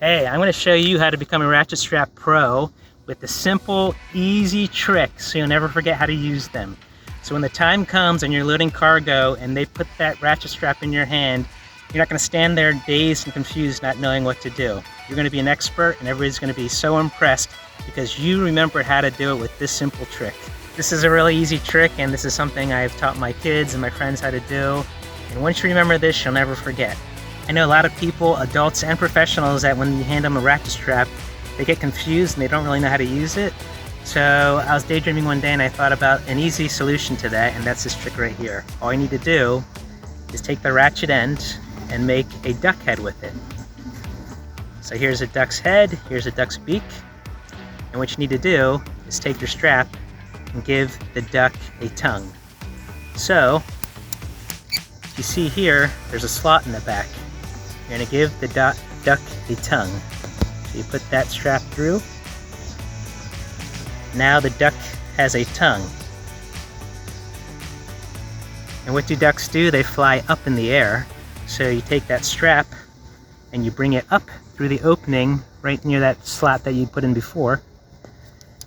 Hey, I'm going to show you how to become a Ratchet Strap Pro with the simple, easy tricks so you'll never forget how to use them. So when the time comes and you're loading cargo and they put that ratchet strap in your hand, you're not going to stand there dazed and confused not knowing what to do. You're going to be an expert and everybody's going to be so impressed because you remembered how to do it with this simple trick. This is a really easy trick and this is something I've taught my kids and my friends how to do. And once you remember this, you'll never forget. I know a lot of people, adults and professionals, that when you hand them a ratchet strap, they get confused and they don't really know how to use it. So I was daydreaming one day and I thought about an easy solution to that, and that's this trick right here. All you need to do is take the ratchet end and make a duck head with it. So here's a duck's head, here's a duck's beak, and what you need to do is take your strap and give the duck a tongue. So you see here, there's a slot in the back. You're going to give the duck a tongue. So you put that strap through. Now the duck has a tongue. And what do ducks do? They fly up in the air. So you take that strap and you bring it up through the opening right near that slot that you put in before,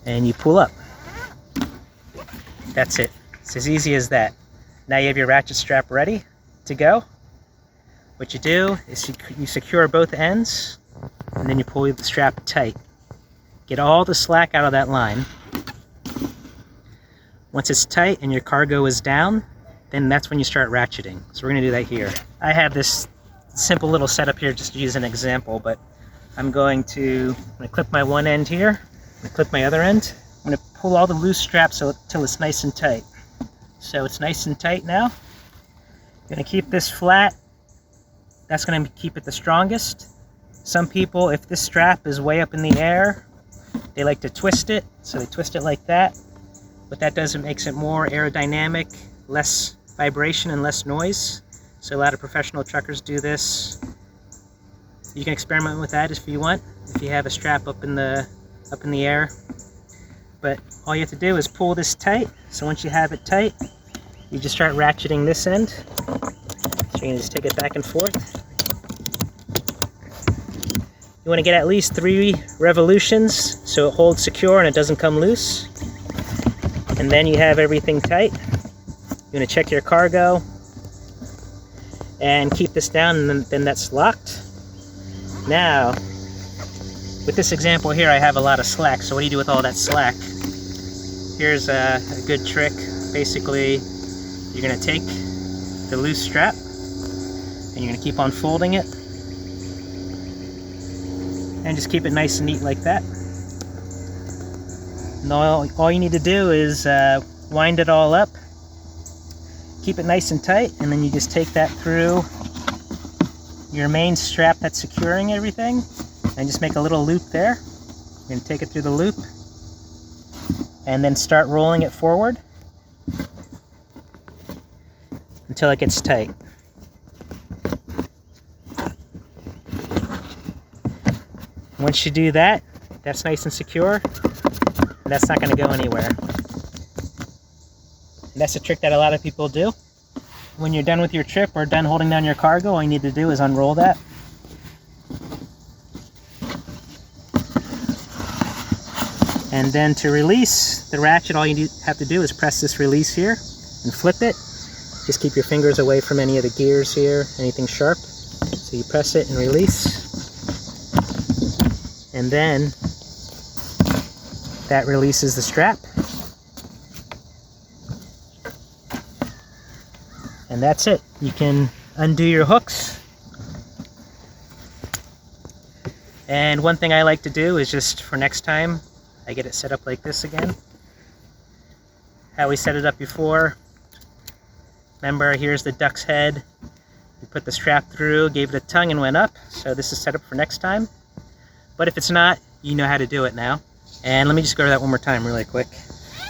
and you pull up. That's it. It's as easy as that. Now you have your ratchet strap ready to go. What you do is you secure both ends and then you pull the strap tight. Get all the slack out of that line. Once it's tight and your cargo is down, then that's when you start ratcheting. So we're going to do that here. I have this simple little setup here just to use an example, but I'm going to clip my one end here, I'm going to clip my other end. I'm going to pull all the loose straps until it's nice and tight. So it's nice and tight now. I'm going to keep this flat. That's going to keep it the strongest. Some people, if this strap is way up in the air, they like to twist it, so they twist it like that. What that does, it makes it more aerodynamic, less vibration and less noise. So a lot of professional truckers do this. You can experiment with that if you want, if you have a strap up in the air. But all you have to do is pull this tight. So once you have it tight, you just start ratcheting this end. So you can just take it back and forth. You want to get at least 3 revolutions so it holds secure and it doesn't come loose. And then you have everything tight. You want to check your cargo and keep this down, and then that's locked. Now, with this example here, I have a lot of slack. So what do you do with all that slack? Here's a good trick. Basically, you're going to take the loose strap and you're going to keep on folding it and just keep it nice and neat like that. And all you need to do is wind it all up, keep it nice and tight, and then you just take that through your main strap that's securing everything and just make a little loop there. You're going to take it through the loop and then start rolling it forward until it gets tight. Once you do that, that's nice and secure, and that's not going to go anywhere. And that's a trick that a lot of people do. When you're done with your trip or done holding down your cargo, all you need to do is unroll that. And then to release the ratchet, all you have to do is press this release here and flip it. Just keep your fingers away from any of the gears here, anything sharp. So you press it and release. And then that releases the strap. And that's it. You can undo your hooks. And one thing I like to do is just for next time, I get it set up like this again. How we set it up before. Remember, here's the duck's head. We put the strap through, gave it a tongue, and went up. So this is set up for next time. But if it's not, you know how to do it now. And let me just go to that one more time really quick.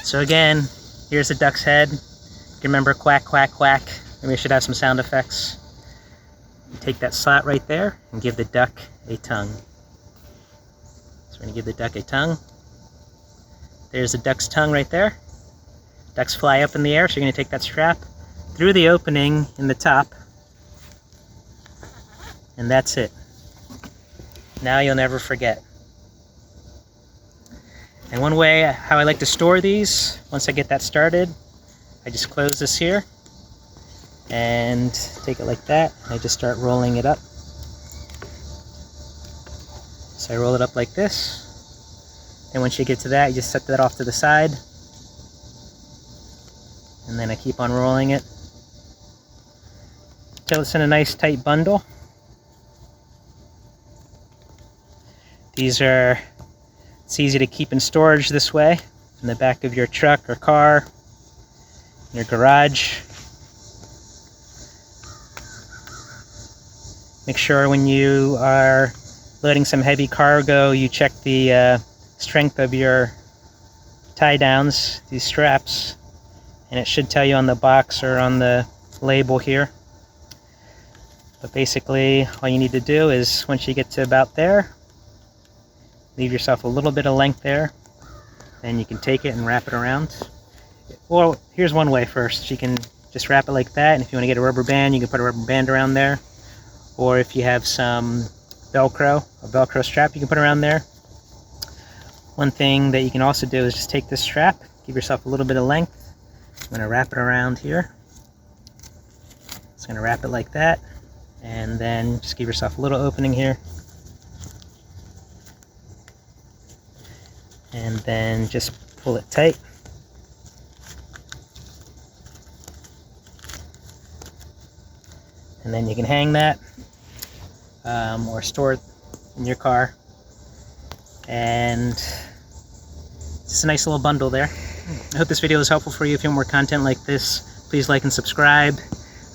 So again, here's the duck's head. You can remember quack, quack, quack. Maybe I should have some sound effects. You take that slot right there and give the duck a tongue. So we're going to give the duck a tongue. There's the duck's tongue right there. Ducks fly up in the air, so you're going to take that strap through the opening in the top, and that's it. Now you'll never forget. And one way how I like to store these, once I get that started, I just close this here and take it like that. I just start rolling it up. So I roll it up like this. And once you get to that, you just set that off to the side. And then I keep on rolling it until it's in a nice tight bundle. It's easy to keep in storage this way, in the back of your truck or car, in your garage. Make sure when you are loading some heavy cargo, you check the strength of your tie downs, these straps, and it should tell you on the box or on the label here. But basically all you need to do is, once you get to about there, leave yourself a little bit of length there, then you can take it and wrap it around. Well, here's one way first. You can just wrap it like that, and if you want to get a rubber band, you can put a rubber band around there. Or if you have some Velcro, a Velcro strap, you can put around there. One thing that you can also do is just take this strap, give yourself a little bit of length. I'm going to wrap it around here. Just going to wrap it like that, and then just give yourself a little opening here. And then just pull it tight. And then you can hang that or store it in your car. And it's a nice little bundle there. I hope this video was helpful for you. If you want more content like this, please like and subscribe.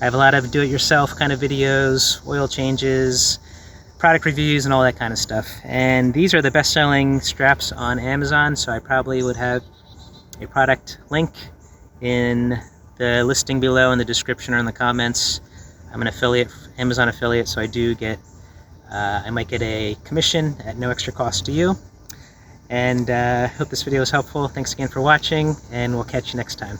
I have a lot of do-it-yourself kind of videos, oil changes, product reviews, and all that kind of stuff. And these are the best-selling straps on Amazon, so I probably would have a product link in the listing below, in the description, or in the comments. I'm an affiliate, Amazon affiliate, so I do get, I might get a commission at no extra cost to you. And hope this video was helpful. Thanks again for watching, and we'll catch you next time.